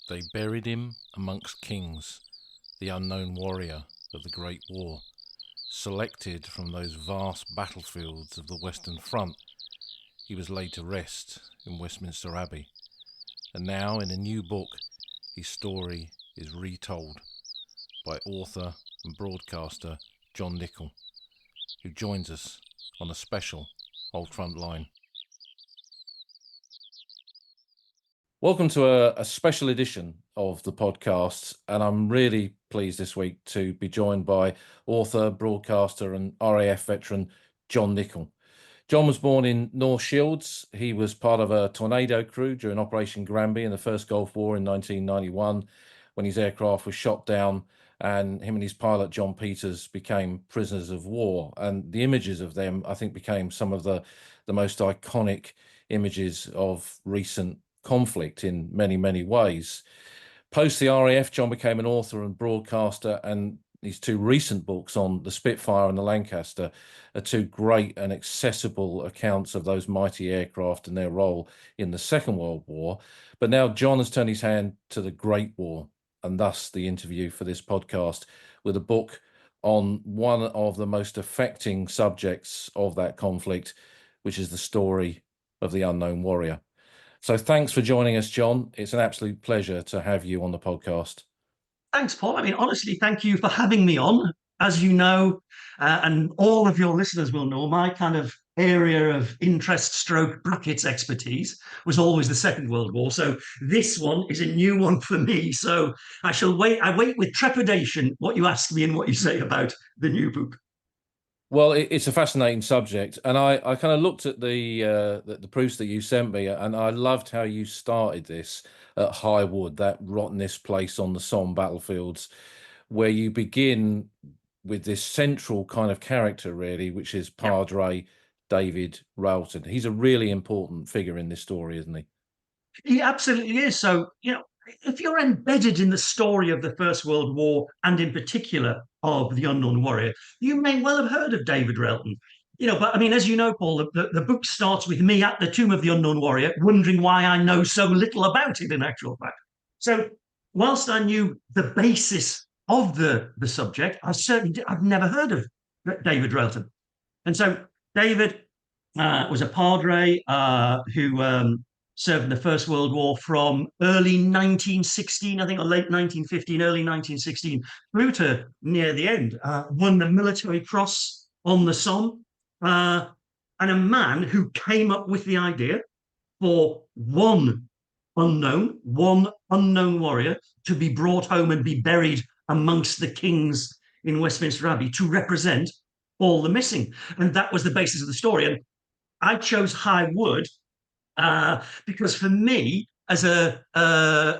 They buried him amongst kings, the unknown warrior of the Great War, selected from those vast battlefields of the Western Front. He was laid to rest in Westminster Abbey, and now in a new book his story is retold by author and broadcaster John Nichol, who joins us on a special Old Front Line. Welcome to a special edition of the podcast, and I'm really pleased this week to be joined by author, broadcaster and RAF veteran John Nichol. John was born in North Shields. He was part of a tornado crew during Operation Granby in the First Gulf War in 1991 when his aircraft was shot down and him and his pilot John Peters became prisoners of war. And the images of them, I think, became some of the most iconic images of recent conflict in many, many ways. Post the RAF, John became an author and broadcaster, and these two recent books on the Spitfire and the Lancaster are two great and accessible accounts of those mighty aircraft and their role in the Second World War. But now John has turned his hand to the Great War, and thus the interview for this podcast with a book on one of the most affecting subjects of that conflict, which is the story of the unknown warrior. So thanks for joining us, John. It's an absolute pleasure to have you on the podcast. Thanks, Paul. I mean, honestly, thank you for having me on. As you know, and all of your listeners will know, my kind of area of interest stroke brackets expertise was always the Second World War. So this one is a new one for me. So I wait with trepidation what you ask me and what you say about the new book. Well, it's a fascinating subject, and I kind of looked at the proofs that you sent me, and I loved how you started this at High Wood, that rottenest place on the Somme battlefields, where you begin with this central kind of character, really, which is Padre David Railton. He's a really important figure in this story, isn't he? He absolutely is. So, if you're embedded in the story of the First World War, and in particular of the Unknown Warrior, you may well have heard of David Railton. But I mean, as you know, Paul, the book starts with me at the tomb of the Unknown Warrior, wondering why I know so little about it in actual fact. So, whilst I knew the basis of the subject, I've never heard of David Railton. And so David was a padre who served in the First World War from early 1916, I think, or late 1915, early 1916, through to near the end. Won the Military Cross on the Somme, and a man who came up with the idea for one unknown warrior to be brought home and be buried amongst the kings in Westminster Abbey to represent all the missing. And that was the basis of the story. And I chose High Wood because for me, as a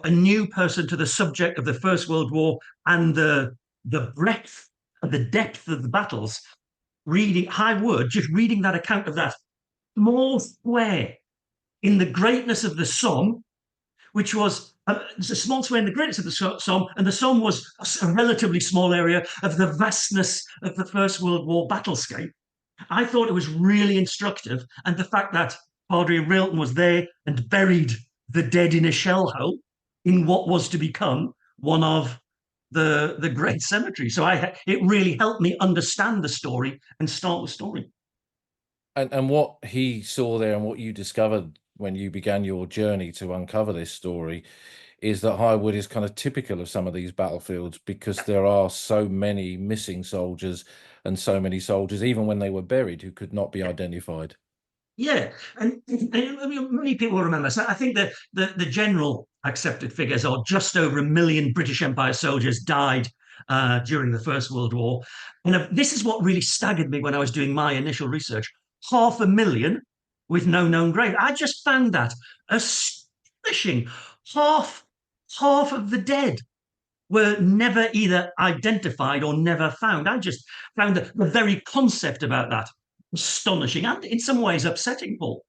new person to the subject of the First World War and the breadth and the depth of the battles, reading High Wood, just reading that account of that small square in the greatness of the Somme, which was a small square in the greatness of the Somme, and the Somme was a relatively small area of the vastness of the First World War battlescape. I thought it was really instructive, and the fact that Padre Railton was there and buried the dead in a shell hole in what was to become one of the great cemeteries. So it really helped me understand the story and start the story. And what he saw there and what you discovered when you began your journey to uncover this story is that High Wood is kind of typical of some of these battlefields because there are so many missing soldiers and so many soldiers, even when they were buried, who could not be identified. Yeah, and I mean, many people remember. So I think that the general accepted figures are just over 1 million British Empire soldiers died during the First World War. And this is what really staggered me when I was doing my initial research. 500,000 with no known grave. I just found that astonishing. Half of the dead were never either identified or never found. I just found the very concept about that astonishing and in some ways upsetting, Paul.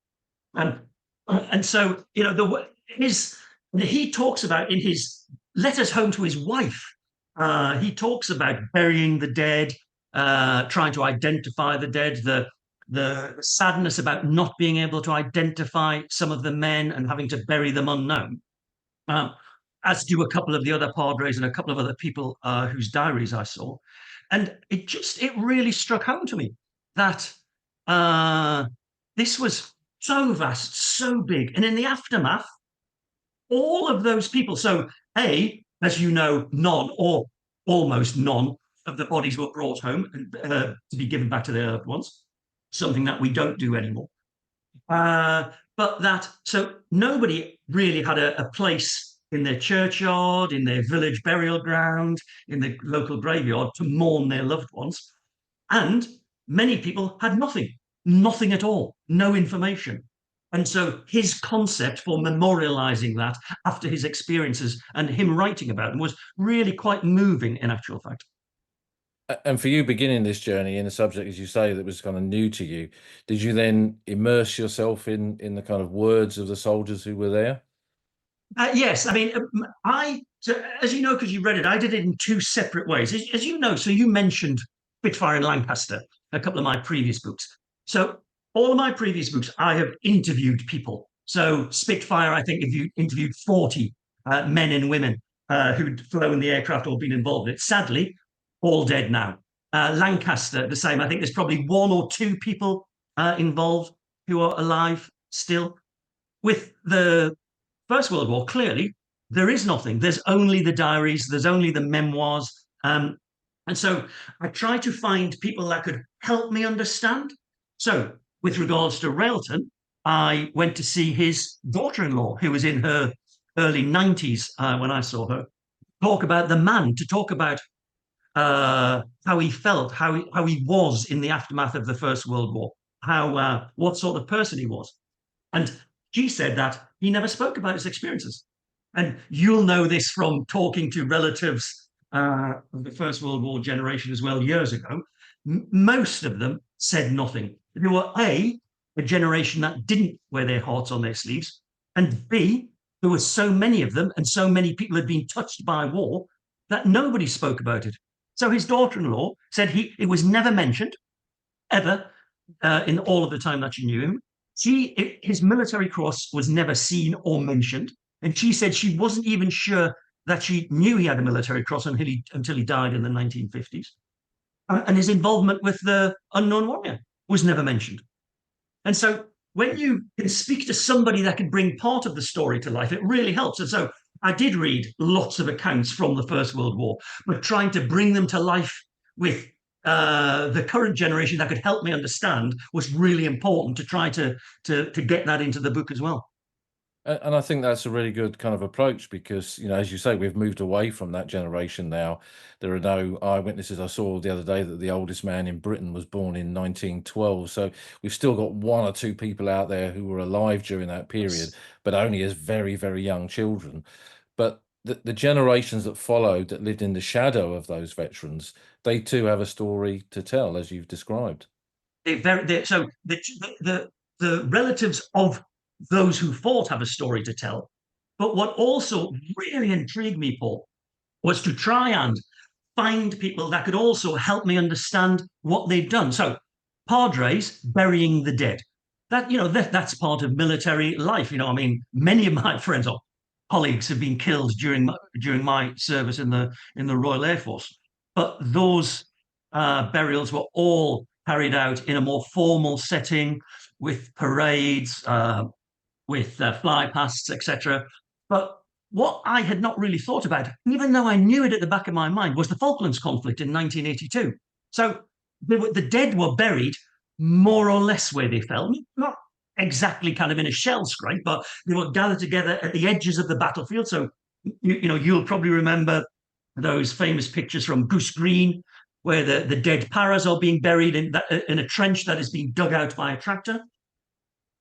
And so, he talks about in his letters home to his wife, he talks about burying the dead, trying to identify the dead, the sadness about not being able to identify some of the men and having to bury them unknown. as do a couple of the other padres and a couple of other people whose diaries I saw. And it really struck home to me that uh, this was so vast, so big. And in the aftermath, all of those people, so A, as you know, none or almost none of the bodies were brought home and to be given back to their loved ones, something that we don't do anymore. But that, so nobody really had a place in their churchyard, in their village burial ground, in the local graveyard to mourn their loved ones. And many people had nothing, nothing at all, no information. And so his concept for memorializing that after his experiences and him writing about them was really quite moving in actual fact. And for you beginning this journey in a subject, as you say, that was kind of new to you, did you then immerse yourself in the kind of words of the soldiers who were there? Yes, I mean, so as you know, because you read it, I did it in two separate ways. As you know, so you mentioned Spitfire and Lancaster, a couple of my previous books. So all of my previous books, I have interviewed people. So Spitfire, I think, if you interviewed 40 men and women who'd flown the aircraft or been involved in it. Sadly, all dead now. Lancaster, the same. I think there's probably one or two people involved who are alive still. With the First World War, clearly, there is nothing. There's only the diaries, there's only the memoirs. And so I try to find people that could help me understand. So, with regards to Railton, I went to see his daughter in law, who was in her early 90s when I saw her, talk about the man, to talk about how he felt, how he was in the aftermath of the First World War, what sort of person he was. And she said that he never spoke about his experiences. And you'll know this from talking to relatives of the First World War generation as well years ago. Most of them said nothing. They were a generation that didn't wear their hearts on their sleeves, and B, there were so many of them and so many people had been touched by war that nobody spoke about it. So his daughter-in-law said it was never mentioned ever in all of the time that she knew him. His military cross was never seen or mentioned, and she said she wasn't even sure that she knew he had a military cross until he died in the 1950s. And his involvement with the unknown warrior was never mentioned. And so when you can speak to somebody that can bring part of the story to life, it really helps. And so I did read lots of accounts from the First World War, but trying to bring them to life with the current generation that could help me understand was really important to try to get that into the book as well. And I think that's a really good kind of approach because, as you say, we've moved away from that generation now. There are no eyewitnesses. I saw the other day that the oldest man in Britain was born in 1912. So we've still got one or two people out there who were alive during that period, but only as very, very young children. But the generations that followed that lived in the shadow of those veterans, they too have a story to tell, as you've described. So the relatives of those who fought have a story to tell. But what also really intrigued me, Paul, was to try and find people that could also help me understand what they'd done. So, padres burying the dead. That's part of military life. I mean, many of my friends or colleagues have been killed during my service in the Royal Air Force. But those burials were all carried out in a more formal setting with parades, with fly pasts, etc. But what I had not really thought about, even though I knew it at the back of my mind, was the Falklands conflict in 1982. So the dead were buried more or less where they fell, not exactly kind of in a shell scrape, but they were gathered together at the edges of the battlefield. So you'll probably remember those famous pictures from Goose Green, where the dead paras are being buried in a trench that is being dug out by a tractor.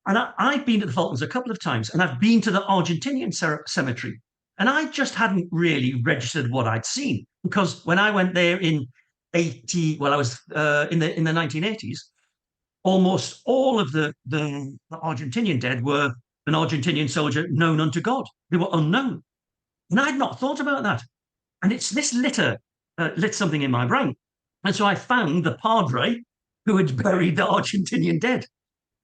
And I've been to the Falklands a couple of times, and I've been to the Argentinian cemetery. And I just hadn't really registered what I'd seen, because when I went there in 80, well, I was in the 1980s, almost all of the Argentinian dead were an Argentinian soldier known unto God. They were unknown. And I'd not thought about that. And this lit something in my brain. And so I found the padre who had buried the Argentinian dead.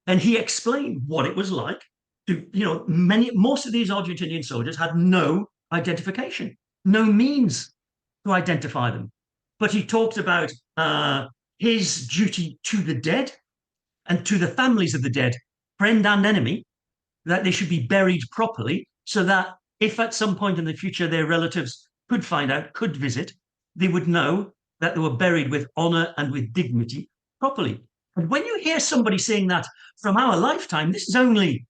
And he explained what it was like to, most of these Argentinian soldiers had no identification, no means to identify them. But he talked about his duty to the dead and to the families of the dead, friend and enemy, that they should be buried properly so that if at some point in the future their relatives could find out, could visit, they would know that they were buried with honor and with dignity properly. And when you hear somebody saying that from our lifetime, this is only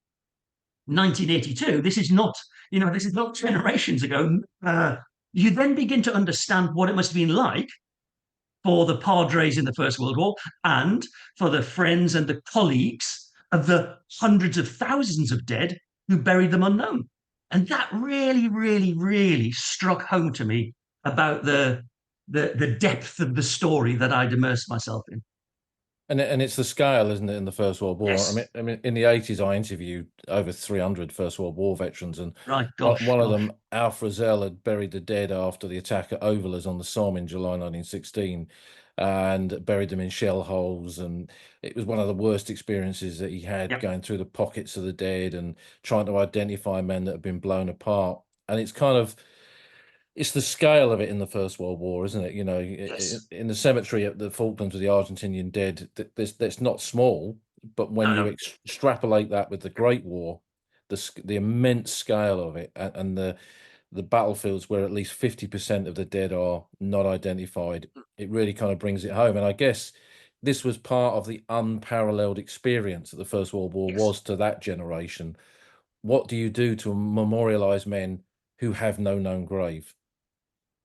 1982, this is not, this is not generations ago. You then begin to understand what it must have been like for the padres in the First World War and for the friends and the colleagues of the hundreds of thousands of dead who buried them unknown. And that really, really, really struck home to me about the depth of the story that I'd immersed myself in. And it's the scale, isn't it, in the First World War? Yes. I mean, in the 80s, I interviewed over 300 First World War veterans, and Right. one of Gosh. them, Alf Rozelle, had buried the dead after the attack at Overlers on the Somme in July 1916, and buried them in shell holes. And it was one of the worst experiences that he had, Yep. going through the pockets of the dead and trying to identify men that had been blown apart. And it's kind of, it's the scale of it in the First World War, isn't it? Yes. In the cemetery at the Falklands of the Argentinian dead, that's not small. But when No, you no. extrapolate that with the Great War, the immense scale of it, and the battlefields where at least 50% of the dead are not identified, it really kind of brings it home. And I guess this was part of the unparalleled experience that the First World War Yes. was to that generation. What do you do to memorialize men who have no known grave?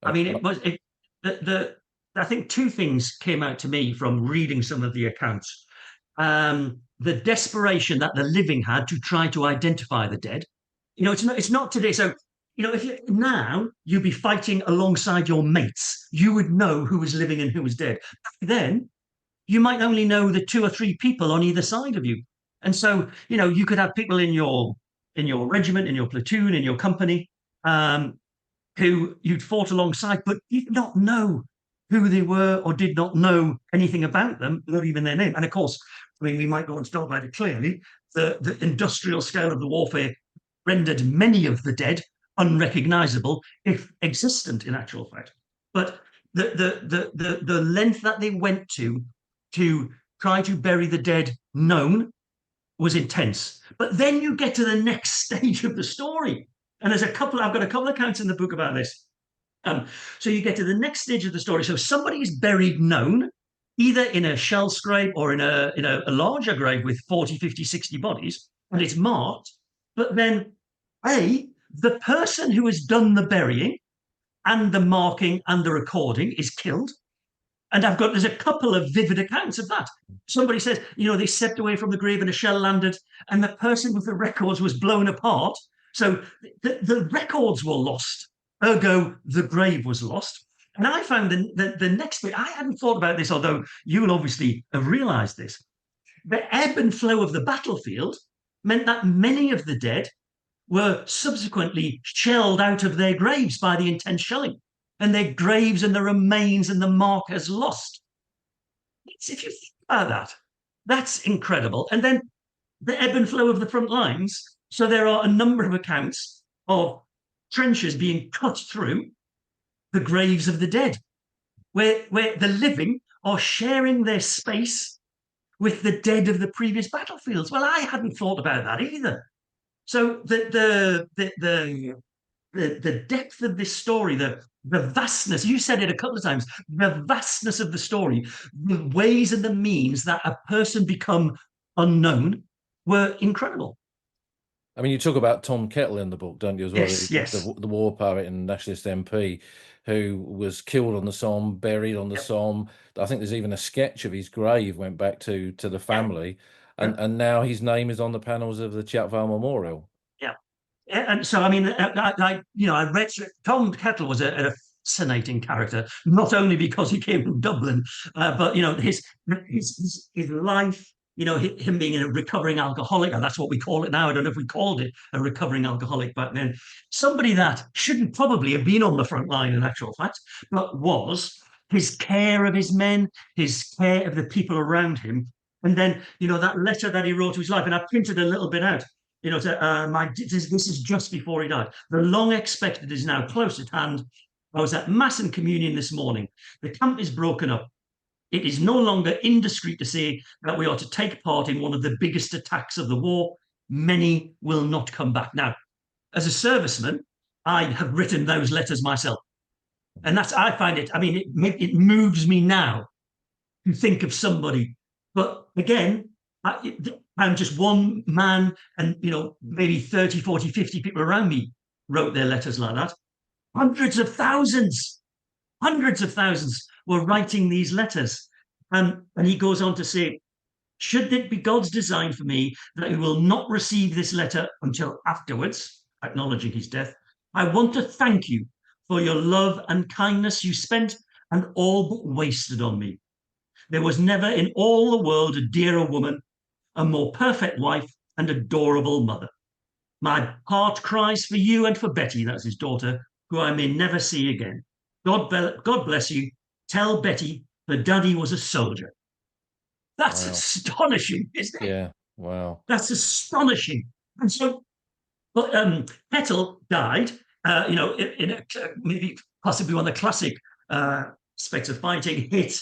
I mean, it was it, the I think two things came out to me from reading some of the accounts. The desperation that the living had to try to identify the dead. It's not today. So, if you now you'd be fighting alongside your mates, you would know who was living and who was dead. Back then, you might only know the two or three people on either side of you. And so, you could have people in your regiment, in your platoon, in your company, um, who you'd fought alongside, but did not know who they were or did not know anything about them, not even their name. And of course, I mean, we might go on to talk about it clearly. The industrial scale of the warfare rendered many of the dead unrecognizable, if existent in actual fact. But the length that they went to try to bury the dead known was intense. But then you get to the next stage of the story. And I've got a couple of accounts in the book about this. So you get to the next stage of the story. So somebody is buried known, either in a shell scrape or in a larger grave with 40, 50, 60 bodies, and it's marked. But then, the person who has done the burying and the marking and the recording is killed. And there's a couple of vivid accounts of that. Somebody says, they stepped away from the grave and a shell landed, and the person with the records was blown apart. So the records were lost, ergo the grave was lost. And I found the next bit, I hadn't thought about this, although you will obviously have realized this. The ebb and flow of the battlefield meant that many of the dead were subsequently shelled out of their graves by the intense shelling, and their graves and the remains and the markers lost. If you think about that, that's incredible. And then the ebb and flow of the front lines. So there are a number of accounts of trenches being cut through the graves of the dead, where the living are sharing their space with the dead of the previous battlefields. Well, I hadn't thought about that either. So the depth of this story, the vastness, you said it a couple of times, the vastness of the story, the ways and the means that a person become unknown were incredible. I mean, you talk about Tom Kettle in the book, don't you, as well? Yes, yes. The war poet and nationalist MP who was killed on the Somme, buried on the Yep, Somme. I think there's even a sketch of his grave went back to the yep, family, yep, and now his name is on the panels of the Chatwell Memorial. yep. And so, I mean, I read Tom Kettle was a fascinating character, not only because he came from Dublin, but his life. Him being a recovering alcoholic, and that's what we call it now. I don't know if we called it a recovering alcoholic back then. Somebody that shouldn't probably have been on the front line in actual fact, but was his care of his men, his care of the people around him. And then, that letter that he wrote to his life, and I printed a little bit out. This is just before he died. The long expected is now close at hand. I was at Mass and Communion this morning. The camp is broken up. It is no longer indiscreet to say that we are to take part in one of the biggest attacks of the war. Many will not come back. Now, as a serviceman, I have written those letters myself. And I find it, I mean, it moves me now to think of somebody. But again, I'm just one man, and, maybe 30, 40, 50 people around me wrote their letters like that. Hundreds of thousands were writing these letters. And he goes on to say, should it be God's design for me that he will not receive this letter until afterwards, acknowledging his death, I want to thank you for your love and kindness you spent and all but wasted on me. There was never in all the world a dearer woman, a more perfect wife, and adorable mother. My heart cries for you and for Betty, that's his daughter, who I may never see again. God bless you. Tell Betty that Daddy was a soldier. That's astonishing, isn't it? Yeah, wow. That's astonishing. And so, but Petal died, maybe possibly one of the classic aspects of fighting, hit,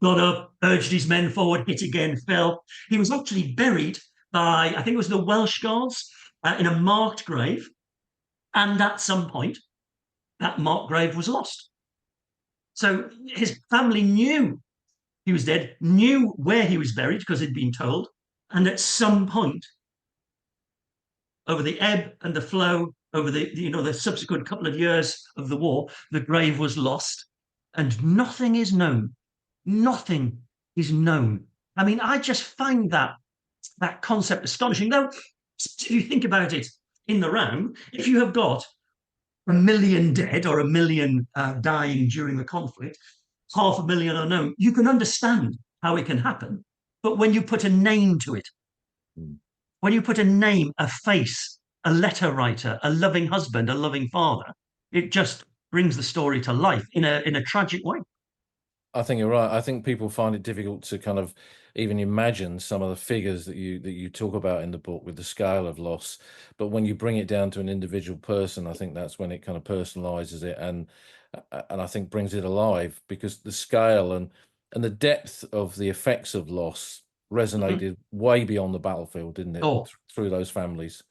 got up, urged his men forward, hit again, fell. He was actually buried by, I think it was the Welsh Guards, in a marked grave. And at some point, that marked grave was lost. So his family knew he was dead, knew where he was buried because he'd been told. And at some point, over the ebb and the flow, over the subsequent couple of years of the war, the grave was lost, and nothing is known. Nothing is known. I mean, I just find that concept astonishing. Though, if you think about it in the round, if you have got 1 million dead or 1 million dying during the conflict, 500,000 unknown, you can understand how it can happen. But when you put a name to it, when you put a name, a face, a letter writer, a loving husband, a loving father, it just brings the story to life in a tragic way. I think you're right. I think people find it difficult to kind of even imagine some of the figures that you talk about in the book with the scale of loss. But when you bring it down to an individual person, I think that's when it kind of personalizes it and I think brings it alive, because the scale and the depth of the effects of loss resonated way beyond the battlefield, didn't it? Through those families.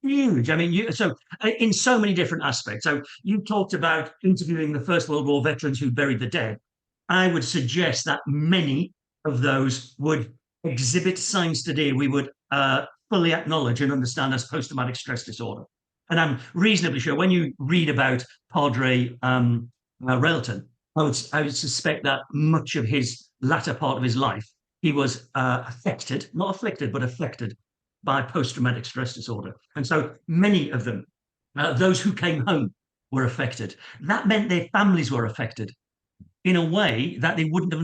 Huge. I mean, so in so many different aspects. So you talked about interviewing the First World War veterans who buried the dead. I would suggest that many of those would exhibit signs today we would fully acknowledge and understand as post-traumatic stress disorder. And I'm reasonably sure when you read about Padre Railton, I would suspect that much of his latter part of his life, he was affected, not afflicted, but affected by post-traumatic stress disorder. And so many of them, those who came home, were affected. That meant their families were affected in a way that they wouldn't have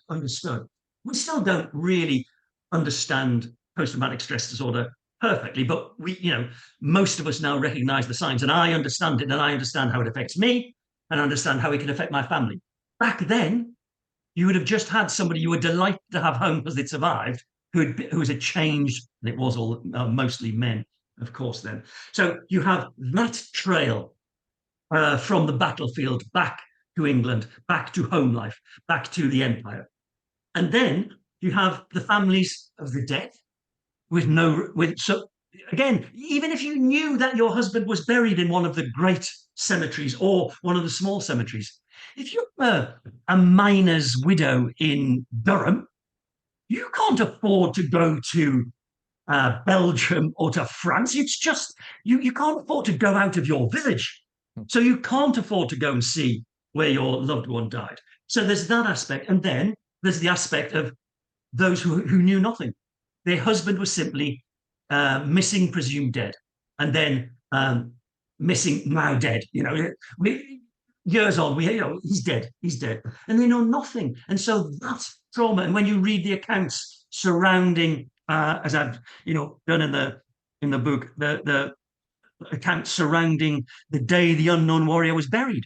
understood. We still don't really understand post-traumatic stress disorder perfectly, but most of us now recognize the signs, and I understand it, and I understand how it affects me, and I understand how it can affect my family. Back then, you would have just had somebody you were delighted to have home because they'd survived, who was a changed, and it was all mostly men, of course, then. So you have that trail from the battlefield back to England, back to home life, back to the empire. And then you have the families of the dead so again, even if you knew that your husband was buried in one of the great cemeteries or one of the small cemeteries, if you're a miner's widow in Durham, you can't afford to go to Belgium or to France. It's just, you can't afford to go out of your village. So you can't afford to go and see where your loved one died. So there's that aspect. And then there's the aspect of those who knew nothing. Their husband was simply missing, presumed dead, and then missing, now dead. Years on, he's dead, and they know nothing. And so that's trauma. And when you read the accounts surrounding, as I've done in the book, the accounts surrounding the day the unknown warrior was buried,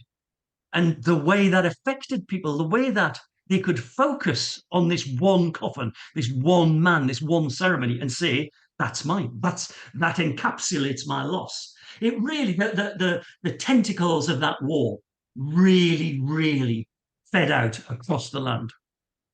and the way that affected people, the way that they could focus on this one coffin, this one man, this one ceremony, and say, That's mine. That encapsulates my loss. It really the tentacles of that war really, really fed out across the land.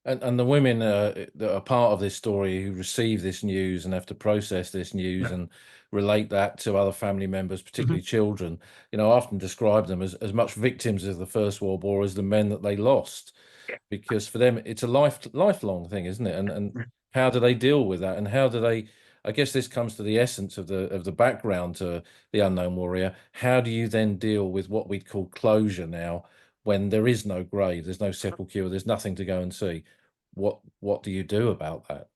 And the women that are part of this story who receive this news and have to process this news Yeah. and relate that to other family members, Mhm. particularly children, I often describe them as much victims of the First World War as the men that they lost, because for them it's a lifelong thing, isn't it? And how do they deal with that? And how do they? I guess this comes to the essence of the background to the Unknown Warrior. How do you then deal with what we'd call closure now, when there is no grave, there's no sepulchre, there's nothing to go and see? What do you do about that?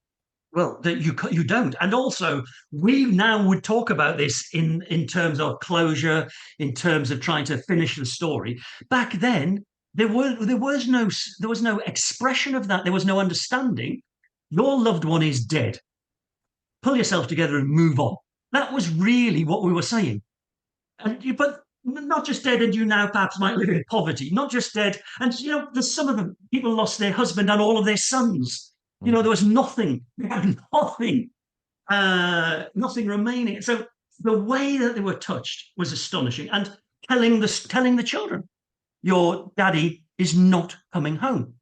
Well, that you don't, and also we now would talk about this in terms of closure, in terms of trying to finish the story. Back then, there was no expression of that. There was no understanding. Your loved one is dead. Pull yourself together and move on. That was really what we were saying. But not just dead, and you now perhaps might live in poverty. Not just dead, and there's some of them. People lost their husband and all of their sons. Mm. There was nothing. They had nothing, nothing remaining. So the way that they were touched was astonishing, and telling the children, your daddy is not coming home.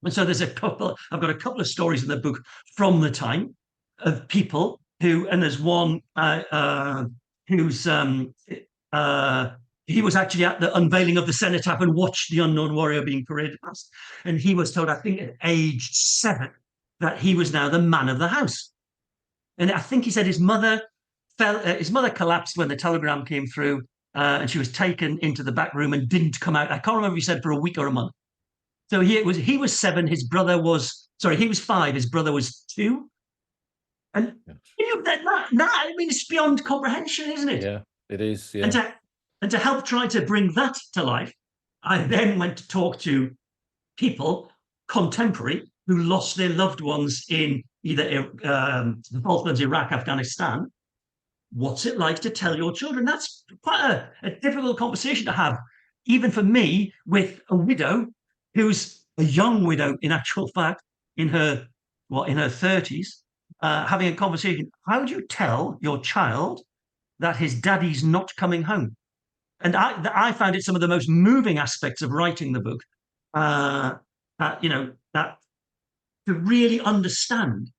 And so I've got a couple of stories in the book from the time of people who, and there's one who's uh, he was actually at the unveiling of the cenotaph and watched the Unknown Warrior being paraded past. And he was told, I think at age 7, that he was now the man of the house. And I think he said his mother collapsed when the telegram came through, and she was taken into the back room and didn't come out. I can't remember if he said for a week or a month. So he was 7. His brother was sorry. He was 5. His brother was 2. And Yes. I mean, it's beyond comprehension, isn't it? Yeah, it is. And Yeah. to help try to bring that to life, I then went to talk to people contemporary who lost their loved ones in either the Falklands, Iraq, Afghanistan. What's it like to tell your children? That's quite a difficult conversation to have, even for me, with a widow who's a young widow, in actual fact, in her 30s, having a conversation. How do you tell your child that his daddy's not coming home? And I found it some of the most moving aspects of writing the book. That to really understand,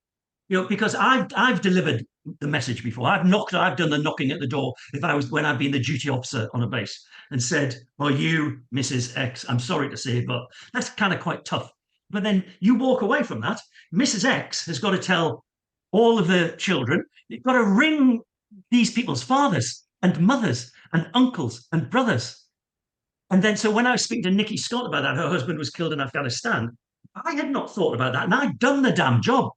because I've delivered the message before. I've done the knocking at the door. When I've been the duty officer on a base and said, "Are you Mrs. X? I'm sorry to say, but that's kind of quite tough." But then you walk away from that. Mrs. X has got to tell all of the children. You've got to ring these people's fathers and mothers and uncles and brothers. And then, so when I was speaking to Nikki Scott about that, her husband was killed in Afghanistan. I had not thought about that, and I'd done the damn job.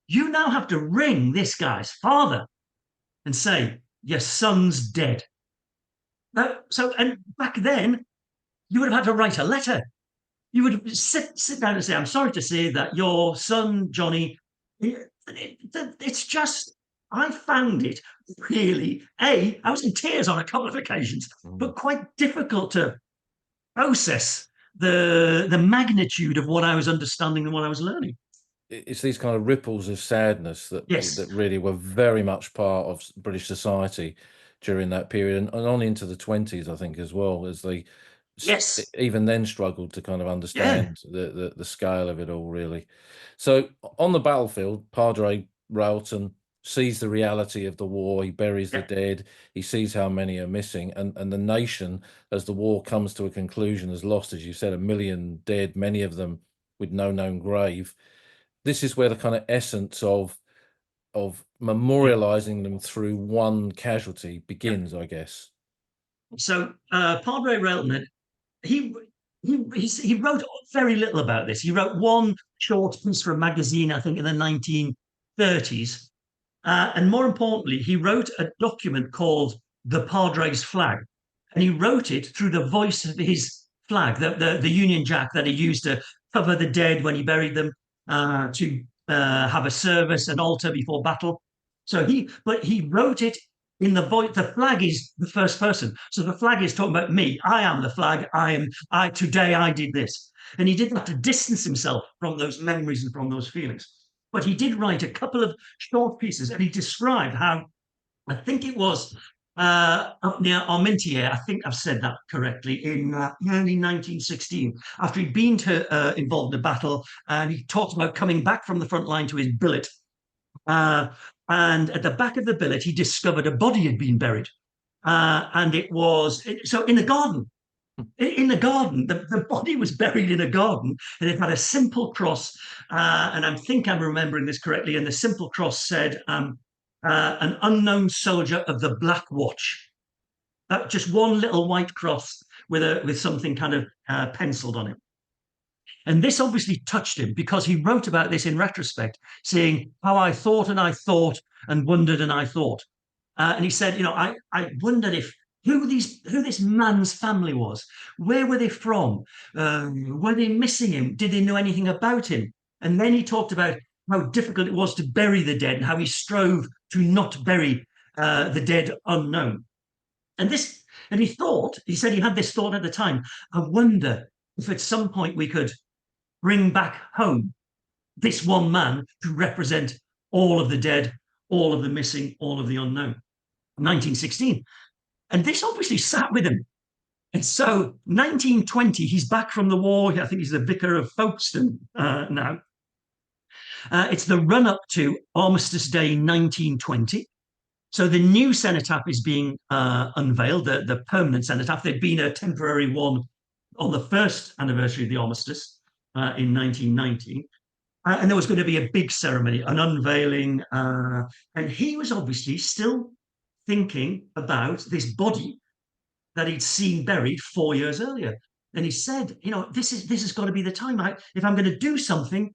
You now have to ring this guy's father and say, your son's dead. And back then, you would have had to write a letter. You would sit down and say, I'm sorry to say that your son, Johnny, it's just, I found it really, I was in tears on a couple of occasions, Mm. but quite difficult to process the magnitude of what I was understanding and what I was learning. It's these kind of ripples of sadness Yes. that really were very much part of British society during that period, and on into the 20s, I think, as well, as they Yes. even then struggled to kind of Yeah. understand the scale of it all, really. So on the battlefield, Padre Railton sees the reality of the war. He buries the Yeah. dead. He sees how many are missing, and the nation, as the war comes to a conclusion, has lost, as you said, 1 million dead, many of them with no known grave. This is where the kind of essence of Yeah. memorializing them through one casualty Yeah. begins, I guess. So Padre Railton, he he wrote very little about this. He wrote one short piece for a magazine, I think, in the 1930s. And more importantly, he wrote a document called The Padre's Flag. And he wrote it through the voice of his flag, the Union Jack that he used to cover the dead when he buried them, to have a service, an altar before battle. But he wrote it in the voice. The flag is the first person. So the flag is talking about me. I am the flag. Today I did this. And he did that to distance himself from those memories and from those feelings. but he did write a couple of short pieces, and he described how, I think it was up near Armentières, I think I've said that correctly, in early 1916, after he'd been involved in a battle, and he talked about coming back from the front line to his billet. And at the back of the billet, he discovered a body had been buried. And it was, so in the garden, the body was buried in a garden, and it had a simple cross. And I think I'm remembering this correctly. And the simple cross said, an unknown soldier of the Black Watch. Just one little white cross with something kind of penciled on it. And this obviously touched him, because he wrote about this in retrospect, saying how I thought and wondered and I thought. And he said, I wondered who this man's family was. Where were they from? Were they missing him? Did they know anything about him? And then he talked about how difficult it was to bury the dead, and how he strove to not bury the dead unknown. And he said he had this thought at the time, I wonder if at some point we could bring back home this one man to represent all of the dead, all of the missing, all of the unknown. 1916. And this obviously sat with him. And so 1920, he's back from the war. I think he's the vicar of Folkestone now. It's the run-up to Armistice Day 1920. So the new cenotaph is being unveiled, the permanent cenotaph. There'd been a temporary one on the first anniversary of the armistice in 1919. And there was going to be a big ceremony, an unveiling. And he was obviously still thinking about this body that he'd seen buried 4 years earlier. And he said, this has got to be the time. If I'm going to do something,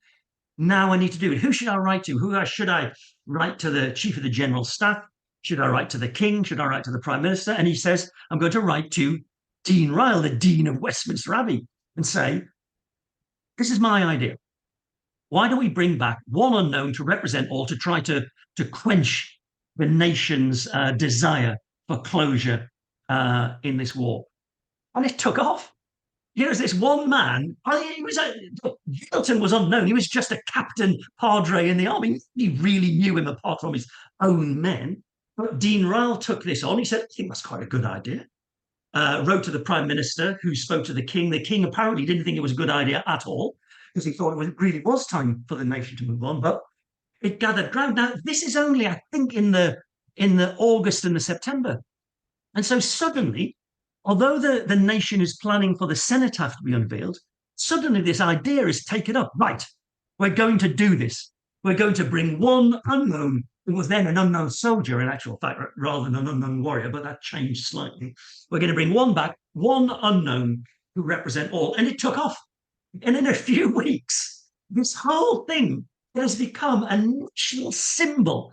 now I need to do it. Who should I write to? Should I write to the chief of the general staff? Should I write to the king? Should I write to the prime minister? And he says, I'm going to write to Dean Ryle, the dean of Westminster Abbey, and say, this is my idea. Why don't we bring back one unknown to represent all, to try to quench the nation's desire for closure in this war? And it took off. Here's this one man. Gittleton was unknown. He was just a captain padre in the army. He really knew him apart from his own men. But Dean Ryle took this on. He said, I think that's quite a good idea. Wrote to the prime minister, who spoke to the king. The king apparently didn't think it was a good idea at all, because he thought it really was time for the nation to move on. But it gathered ground. Now, this is only, I think, in the August and the September. And so suddenly, although the nation is planning for the cenotaph to be unveiled, suddenly this idea is taken up. Right, we're going to do this. We're going to bring one unknown, who was then an unknown soldier, in actual fact, rather than an unknown warrior, but that changed slightly. We're going to bring one back, one unknown, who represent all. And it took off. And in a few weeks, this whole thing has become a national symbol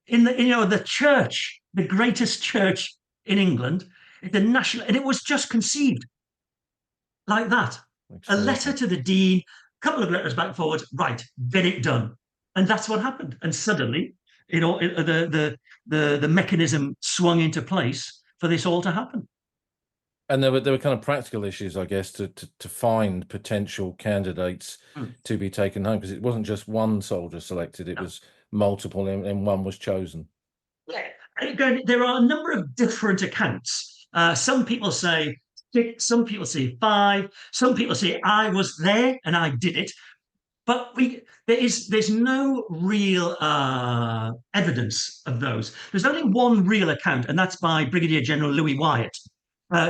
in the church, the greatest church in England. The national, and it was just conceived like that. A letter to the dean, a couple of letters back and forward, right, get it done. And that's what happened. And suddenly, the mechanism swung into place for this all to happen. And there were kind of practical issues, I guess, to find potential candidates to be taken home, because it wasn't just one soldier selected; it was multiple, and one was chosen. Yeah, again, there are a number of different accounts. Some people say 6, some people say 5, some people say I was there and I did it. But there's no real evidence of those. There's only one real account, and that's by Brigadier General Louis Wyatt,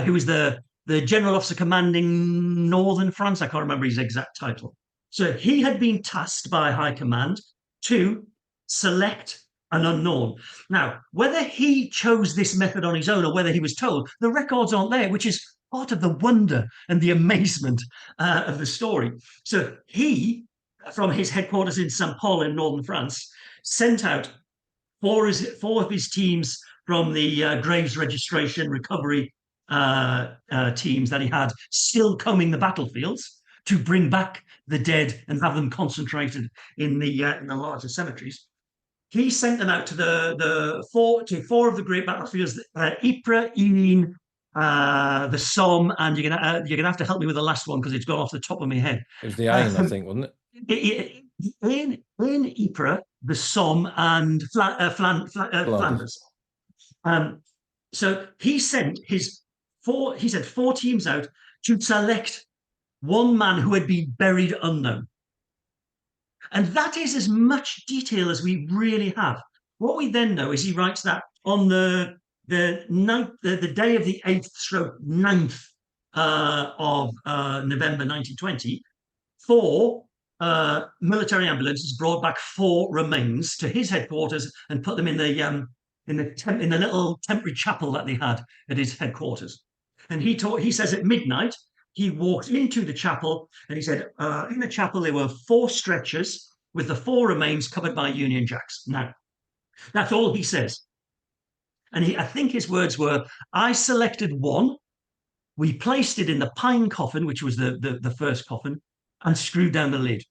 who was the general officer commanding Northern France. I can't remember his exact title. So he had been tasked by High Command to select an unknown. Now, whether he chose this method on his own or whether he was told, the records aren't there, which is part of the wonder and the amazement of the story. So he, from his headquarters in St. Paul in northern France, sent out 4 of his teams from the graves registration recovery teams that he had still combing the battlefields to bring back the dead and have them concentrated in the larger cemeteries. He sent them out to four of the great battlefields: Ypres, Ines, the Somme, and you're gonna have to help me with the last one because it's gone off the top of my head. It was the Aisne, I think, wasn't it? in Ypres, the Somme, and Flanders. Flanders. Um, so he sent his four. He sent four teams out to select one man who had been buried unknown, and that is as much detail as we really have. What we then know is he writes that on the day of the 8th/9th of November 1920, four military ambulances brought back four remains to his headquarters and put them in the little temporary chapel that they had at his headquarters. And he says at midnight he walked into the chapel and he said in the chapel there were four stretchers with the four remains covered by Union Jacks. Now that's all he says. And I think his words were, "I selected one. We placed it in the pine coffin, which was the first coffin, and screwed down the lid."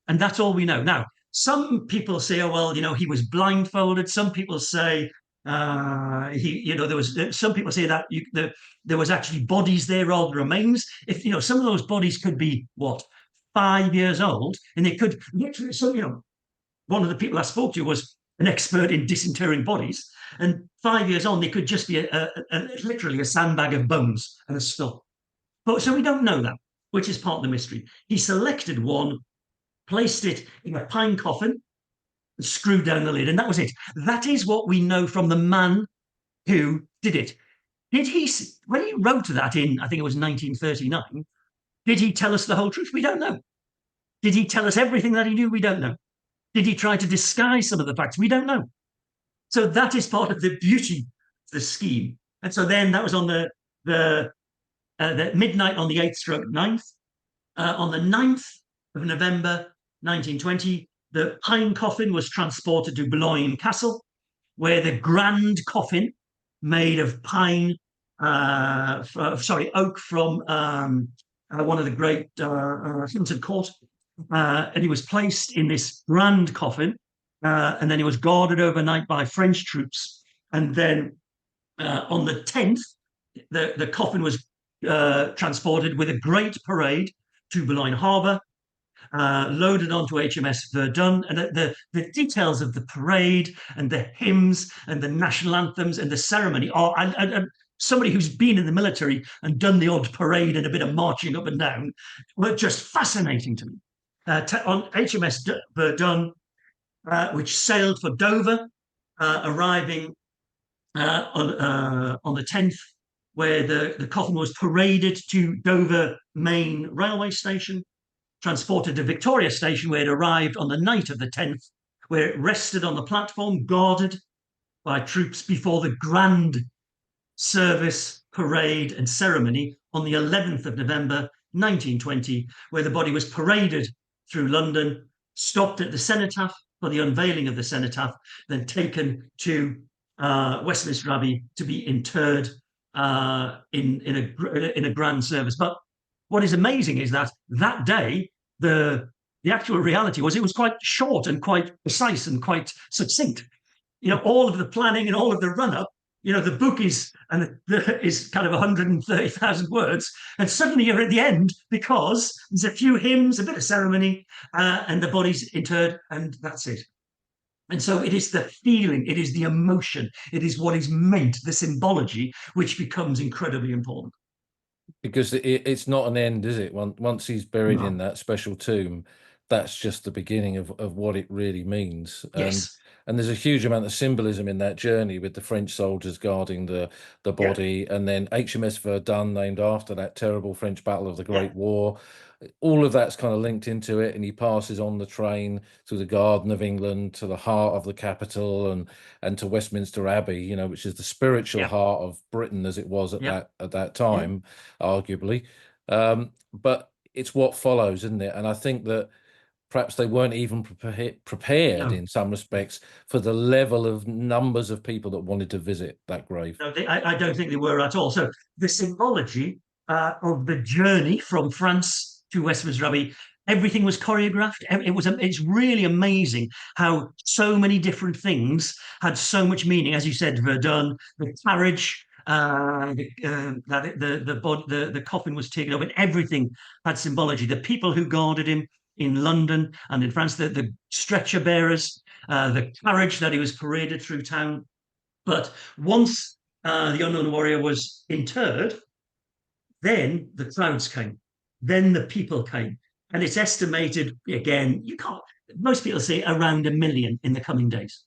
And that's all we know. Now, some people say, "Oh well, he was blindfolded." Some people say there was. Some people say that there was actually bodies there rather than remains. If some of those bodies could be 5 years old, and they could literally. So one of the people I spoke to was an expert in disinterring bodies, and 5 years on, they could just be literally a sandbag of bones and a skull. But so we don't know that, which is part of the mystery. He selected one, placed it in a pine coffin, and screwed down the lid, and that was it. That is what we know from the man who did it. Did he, when he wrote that in, I think it was 1939, did he tell us the whole truth? We don't know. Did he tell us everything that he knew? We don't know. Did he try to disguise some of the facts? We don't know. So that is part of the beauty of the scheme. And so then that was on the midnight on the 8th/9th. On the 9th of November 1920, the pine coffin was transported to Boulogne Castle, where the grand coffin made of pine, oak from one of the great Hampton Court, and he was placed in this grand coffin, and then he was guarded overnight by French troops. And then on the 10th, the coffin was transported with a great parade to Boulogne Harbour, loaded onto HMS Verdun, and the details of the parade and the hymns and the national anthems and the ceremony are, and somebody who's been in the military and done the odd parade and a bit of marching up and down, were just fascinating to me. On HMS Verdun, which sailed for Dover, arriving on the 10th, where the coffin was paraded to Dover main railway station, transported to Victoria Station, where it arrived on the night of the 10th, where it rested on the platform, guarded by troops before the grand service, parade, and ceremony on the 11th of November 1920, where the body was paraded through London, stopped at the cenotaph for the unveiling of the cenotaph, then taken to Westminster Abbey to be interred in a grand service. But what is amazing is that day, the actual reality was it was quite short and quite precise and quite succinct. All of the planning and all of the run up. The book is kind of 130,000 words, and suddenly you're at the end because there's a few hymns, a bit of ceremony, and the body's interred, and that's it. And so it is the feeling, it is the emotion, it is what is meant, the symbology, which becomes incredibly important. Because it's not an end, is it? Once he's buried in that special tomb, that's just the beginning of what it really means. Yes. And there's a huge amount of symbolism in that journey with the French soldiers guarding the body, and then HMS Verdun, named after that terrible French battle of the Great War. All of that's kind of linked into it, and he passes on the train through the Garden of England to the heart of the capital and to Westminster Abbey, which is the spiritual heart of Britain as it was at that time, arguably. But it's what follows, isn't it? And I think that perhaps they weren't even prepared in some respects for the level of numbers of people that wanted to visit that grave. No, I don't think they were at all. So the symbology of the journey from France to Westminster Abbey, everything was choreographed. It's really amazing how so many different things had so much meaning. As you said, Verdun, the carriage, the coffin was taken up, and everything had symbology. The people who guarded him, in London and in France, the stretcher bearers, the carriage that he was paraded through town. But once the unknown warrior was interred, then the crowds came, then the people came. And it's estimated, again, you can't, most people say around 1 million in the coming days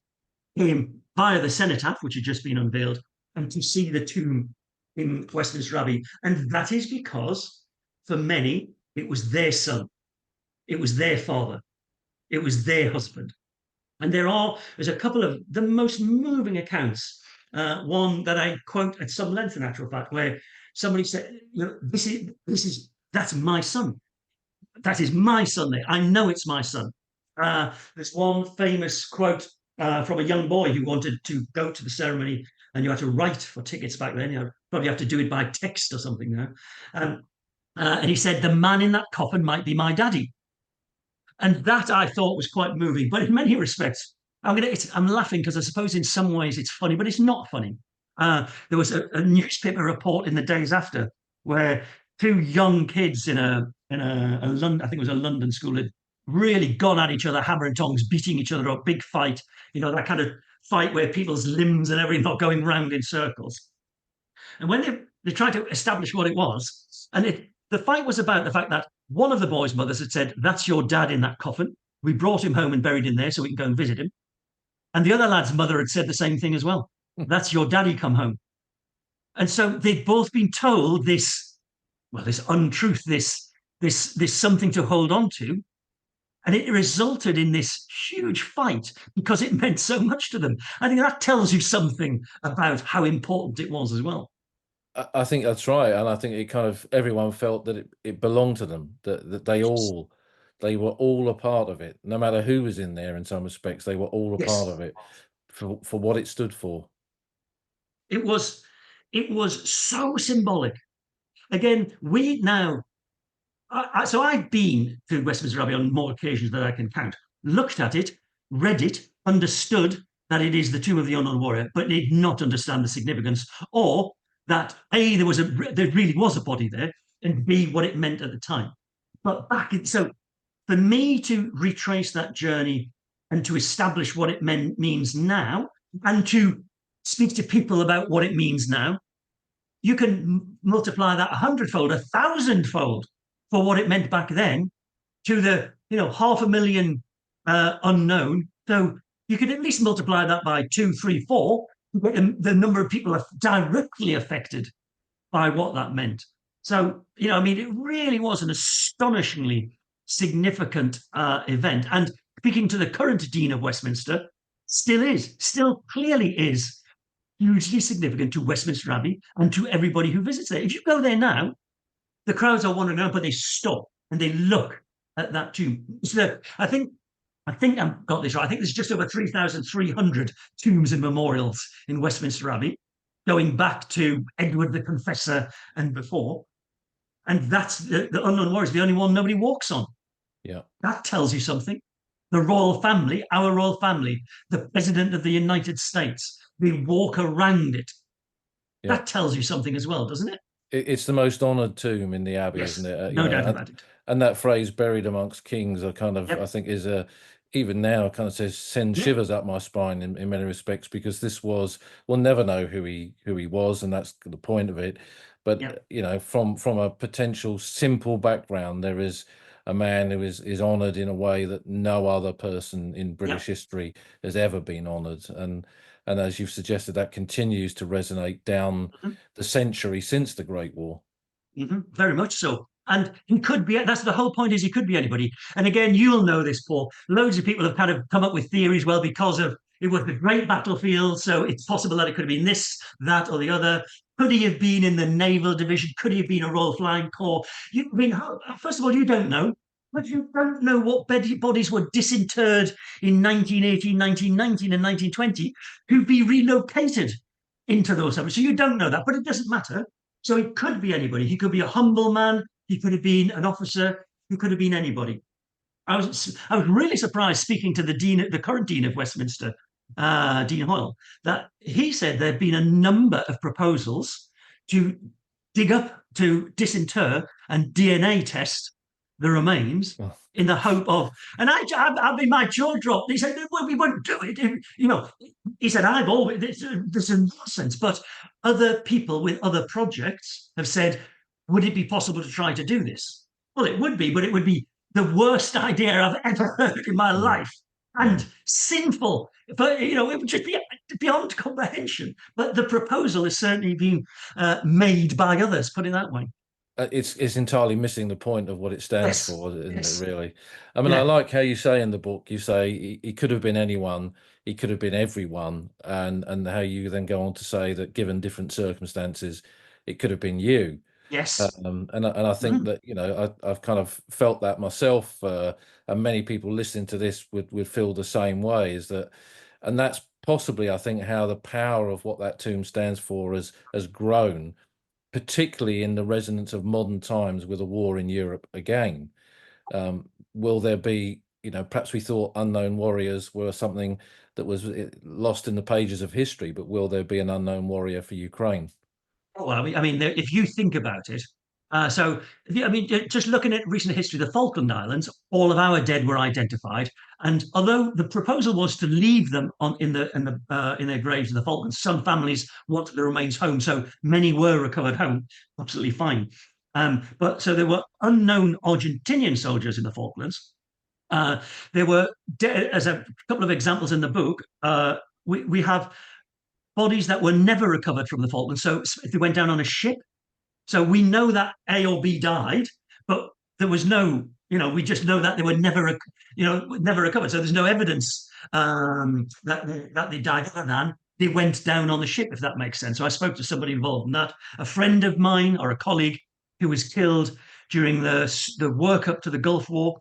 came via the cenotaph, which had just been unveiled, and to see the tomb in Westminster Abbey. And that is because for many, it was their son, it was their father, it was their husband. And there's a couple of the most moving accounts. One that I quote at some length, in actual fact, where somebody said, that's my son. That is my son there. I know it's my son. There's one famous quote from a young boy who wanted to go to the ceremony, and you had to write for tickets back then. You probably have to do it by text or something now. And he said, "The man in that coffin might be my daddy." And that I thought was quite moving. But in many respects, I'm laughing because I suppose in some ways it's funny, but it's not funny. There was a newspaper report in the days after where two young kids in a London, I think it was a London school, had really gone at each other, hammer and tongs, beating each other up, big fight. That kind of fight where people's limbs and everything are going round in circles. And when they tried to establish what it was, and the fight was about the fact that one of the boys' mothers had said, "That's your dad in that coffin. We brought him home and buried him there so we can go and visit him." And the other lad's mother had said the same thing as well. "That's your daddy come home." And so they'd both been told this untruth, this something to hold on to. And it resulted in this huge fight because it meant so much to them. I think that tells you something about how important it was as well. I think that's right, and I think it kind of everyone felt that it belonged to them, that they were all a part of it, no matter who was in there. In some respects, they were all a part of it for what it stood for. It was so symbolic. Again, we now. So I've been to Westminster Abbey on more occasions than I can count. Looked at it, read it, understood that it is the tomb of the unknown warrior, but did not understand the significance, or that A, there really was a body there, and B, what it meant at the time. But so for me to retrace that journey and to establish what it means now, and to speak to people about what it means now, you can multiply that 100-fold, 1,000-fold for what it meant back then to the 500,000 unknown. So you could at least multiply that by 2, 3, 4 to get the number of people directly affected by what that meant. So, it really was an astonishingly significant event. And speaking to the current Dean of Westminster, still clearly is hugely significant to Westminster Abbey and to everybody who visits there. If you go there now, the crowds are wandering around, but they stop and they look at that tomb. So I think I've got this right. I think there's just over 3,300 tombs and memorials in Westminster Abbey, going back to Edward the Confessor and before. And that's the unknown warrior is the only one nobody walks on. Yeah, that tells you something. The royal family, our royal family, the President of the United States, they walk around it. Yeah. That tells you something as well, doesn't it? It's the most honoured tomb in the Abbey, yes, isn't it? No doubt about it. And that phrase "buried amongst kings" I think is even now kind of sends shivers up my spine in many respects, because this was, we'll never know who he was, and that's the point of it. But from a potential simple background, there is a man who is honoured in a way that no other person in British history has ever been honoured, and as you've suggested, that continues to resonate down the century since the Great War. Very much so. And he could be, that's the whole point, is he could be anybody. And again, you'll know this, Paul. Loads of people have kind of come up with theories, well, because of it was a great battlefield, so it's possible that it could have been this, that, or the other. Could he have been in the naval division? Could he have been a Royal Flying Corps? First of all, you don't know. But you don't know what bodies were disinterred in 1918, 1919, and 1920 to be relocated into those areas. So you don't know that, but it doesn't matter. So it could be anybody. He could be a humble man. He could have been an officer. He could have been anybody. I was really surprised speaking to the current Dean of Westminster, Dean Hoyle, that he said there'd been a number of proposals to dig up, to disinter and DNA test the remains Oh, in the hope of. And I mean, my jaw dropped. He said, "Well, we won't do it." He said, "I've always this is nonsense." But other people with other projects have said, "Would it be possible to try to do this?" Well, it would be, but it would be the worst idea I've ever heard in my mm, life, mm. and sinful. But it would just be beyond comprehension. But the proposal has certainly been made by others. Put it that way. It's entirely missing the point of what it stands Yes. for, isn't it, Yes. really? I mean, I Yeah. like how you say in the book, you say he could have been anyone, he could have been everyone, and how you then go on to say that given different circumstances, it could have been you. Yes. And I think Mhm. that, I've kind of felt that myself, and many people listening to this would feel the same way, and that's possibly, I think, how the power of what that tomb stands for has grown, particularly in the resonance of modern times with a war in Europe again. Will there be, perhaps we thought unknown warriors were something that was lost in the pages of history, but will there be an unknown warrior for Ukraine? Oh, well, if you think about it, just looking at recent history, the Falkland Islands, all of our dead were identified, and although the proposal was to leave them in their graves in the Falklands, some families wanted the remains home, so many were recovered home, absolutely fine. But so there were unknown Argentinian soldiers in the Falklands. Uh, there were, as a couple of examples in the book, we have bodies that were never recovered from the Falklands. So if they went down on a ship, so we know that A or B died, but there was no, we just know that they were never, never recovered. So there's no evidence that they died other than they went down on the ship, if that makes sense. So I spoke to somebody involved in that, a friend of mine or a colleague who was killed during the work up to the Gulf War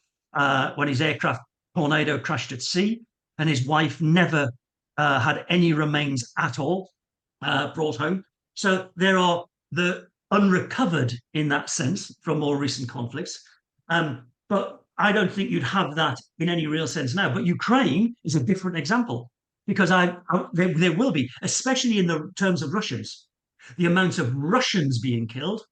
when his aircraft Tornado crashed at sea, and his wife never had any remains at all brought home. So there are the unrecovered in that sense from more recent conflicts. But I don't think you'd have that in any real sense now. But Ukraine is a different example because there will be, especially in the terms of Russians, the amounts of Russians being killed.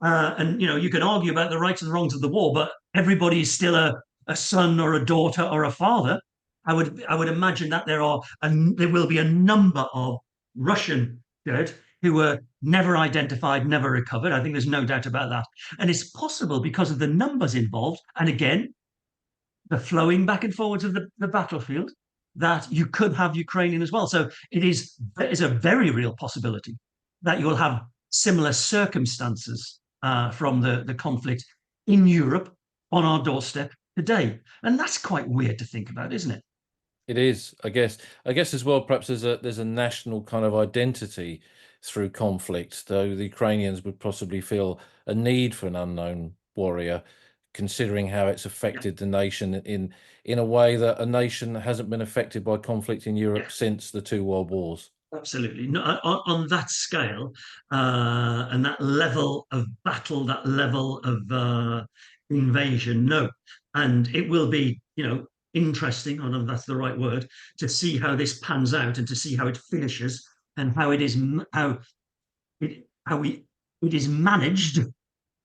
And you can argue about the rights and the wrongs of the war, but everybody is still a son or a daughter or a father. I would imagine that there will be a number of Russian dead who were never identified, never recovered. I think there's no doubt about that. And it's possible because of the numbers involved, and again, the flowing back and forwards of the battlefield, that you could have Ukrainian as well. So it is a very real possibility that you will have similar circumstances from the conflict in Europe on our doorstep today. And that's quite weird to think about, isn't it? It is, I guess. I guess as well, perhaps there's a national kind of identity through conflict, though the Ukrainians would possibly feel a need for an unknown warrior, considering how it's Yeah. affected the nation in a way that a nation hasn't been affected by conflict in Yeah. Europe since the two world wars. Absolutely. No, on that scale and that level of battle, that level of invasion, no. And it will be, interesting, I don't know if that's the right word, to see how this pans out and to see how it finishes and how it is how it is managed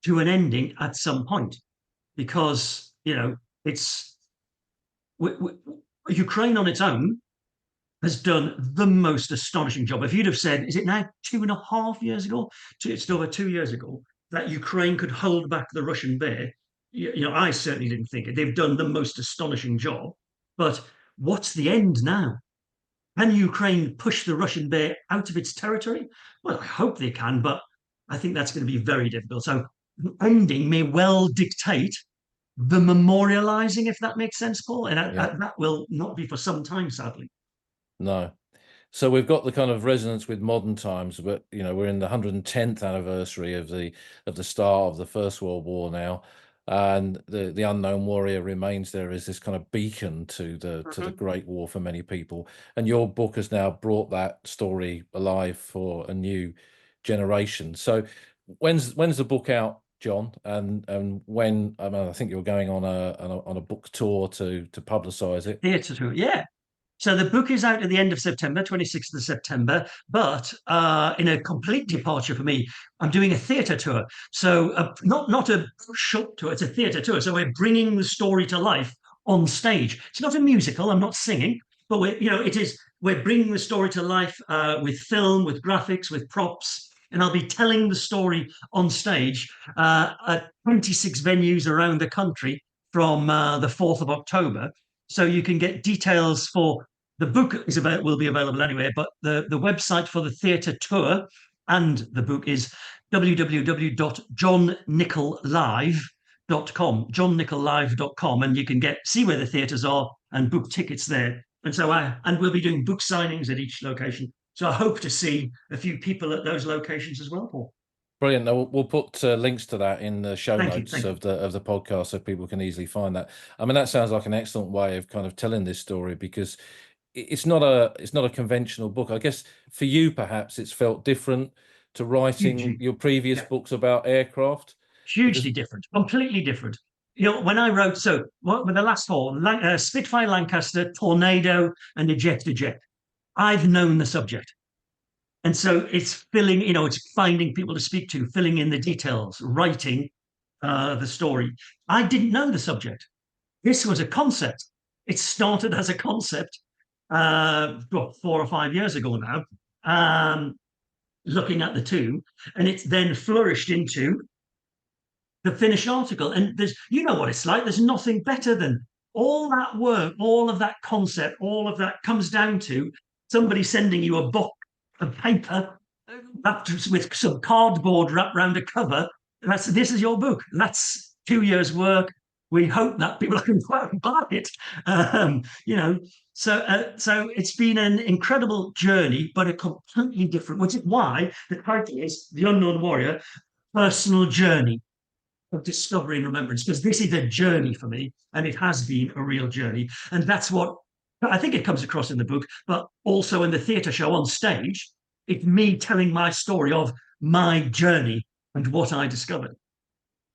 to an ending at some point. Because, it's Ukraine on its own has done the most astonishing job. If you'd have said, is it now 2.5 years ago? It's over 2 years ago that Ukraine could hold back the Russian bear. I certainly didn't think it. They've done the most astonishing job. But what's the end now? Can Ukraine push the Russian bear out of its territory? Well, I hope they can, but I think that's going to be very difficult. So the ending may well dictate the memorializing, if that makes sense, Paul. And Yeah, that will not be for some time, sadly. no. So we've got the kind of resonance with modern times, but we're in the 110th anniversary of the start of the First World War now, and the unknown warrior remains there as this kind of beacon to the Mhm. Great War for many people. And your book has now brought that story alive for a new generation. So when's the book out, John? And I think you're going on a book tour to publicise it. Theatre tour, yeah. So the book is out at the end of September, 26th of September, but in a complete departure for me, I'm doing a theatre tour. So not a shop tour, it's a theatre tour. So we're bringing the story to life on stage. It's not a musical, I'm not singing, but we're bringing the story to life with film, with graphics, with props. And I'll be telling the story on stage at 26 venues around the country from the 4th of October. So you can get details for the book will be available anyway, but the website for the theatre tour and the book is www.johnnichollive.com, johnnichollive.com, and you can see where the theatres are and book tickets there. And we'll be doing book signings at each location. So I hope to see a few people at those locations as well, Paul. Brilliant. Now, we'll put links to that in the show Thank you. notes of the podcast so people can easily find that. I mean, that sounds like an excellent way of kind of telling this story, because it's not a conventional book. I guess for you, perhaps it's felt different to writing Hugely. your previous books about aircraft. Hugely different, completely different. When I wrote, what were the last four? Spitfire, Lancaster, Tornado, and Ejector Jet. I've known the subject. And so it's it's finding people to speak to, filling in the details, writing the story. I didn't know the subject. This was a concept. It started as a concept 4 or 5 years ago now, looking at the two, and it's then flourished into the finished article. And what it's like. There's nothing better than all that work, all of that concept, all of that comes down to somebody sending you a book of paper wrapped with some cardboard wrapped around a cover. This is your book. That's 2 years' work. We hope that people can buy it. So it's been an incredible journey, but a completely different, which is why the title is The Unknown Warrior, Personal Journey of Discovery and Remembrance, because this is a journey for me, and it has been a real journey. And that's what I think it comes across in the book, but also in the theatre show on stage. It's me telling my story of my journey and what I discovered.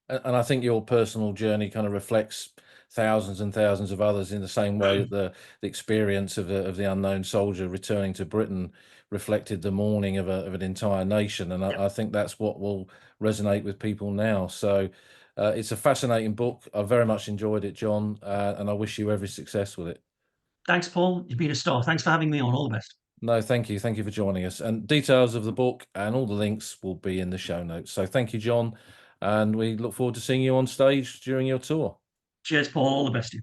And I think your personal journey kind of reflects thousands and thousands of others in the same way that the experience of the unknown soldier returning to Britain reflected the mourning of an entire nation. And I think that's what will resonate with people now. So it's a fascinating book. I very much enjoyed it, John, and I wish you every success with it. Thanks, Paul. You've been a star. Thanks for having me on. All the best. No, thank you. Thank you for joining us. And details of the book and all the links will be in the show notes. So thank you, John. And we look forward to seeing you on stage during your tour. Cheers, Paul. All the best to you.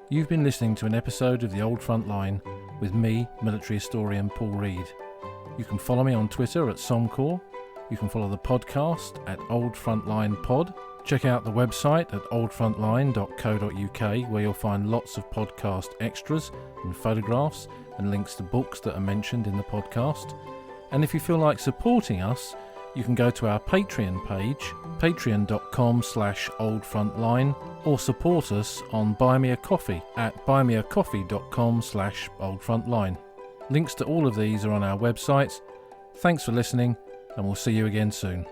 You've been listening to an episode of The Old Front Line with me, military historian Paul Reed. You can follow me on Twitter at Somcor. You can follow the podcast at Old Frontline Pod. Check out the website at oldfrontline.co.uk, where you'll find lots of podcast extras and photographs and links to books that are mentioned in the podcast. And if you feel like supporting us, you can go to our Patreon page, patreon.com/oldfrontline, or support us on Buy Me a Coffee at buymeacoffee.com/oldfrontline. Links to all of these are on our website. Thanks for listening, and we'll see you again soon.